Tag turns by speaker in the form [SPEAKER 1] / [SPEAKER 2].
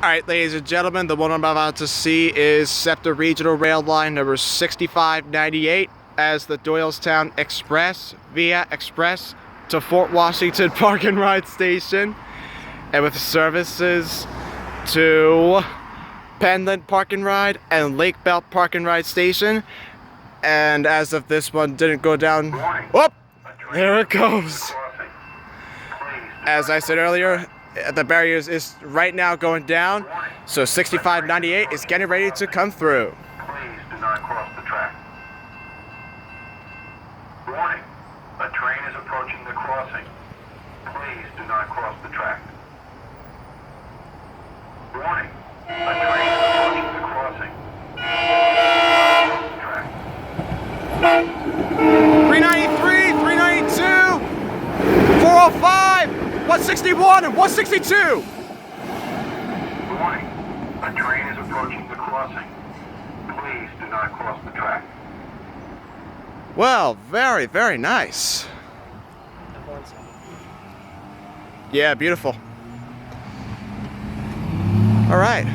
[SPEAKER 1] Alright, ladies and gentlemen, the one I'm about to see is Septa Regional Rail Line number 6598 as the Doylestown Express via Express to Fort Washington Park and Ride Station, and with services to Pennlyn Park and Ride and Lake Belt Park and Ride Station. And as if this one didn't go down, whoop, there it goes. As I said earlier, the barriers is right now going down, so 6598 is getting ready to come through.
[SPEAKER 2] Please do not cross the track. Warning, a train is approaching the crossing. Please do not cross the track. Warning, a train is approaching the crossing.
[SPEAKER 1] 393, 392, 405, 161, and 162!
[SPEAKER 2] Warning, a train is approaching the crossing. Please do not cross the track.
[SPEAKER 1] Well, very, very nice. Yeah, beautiful. All right.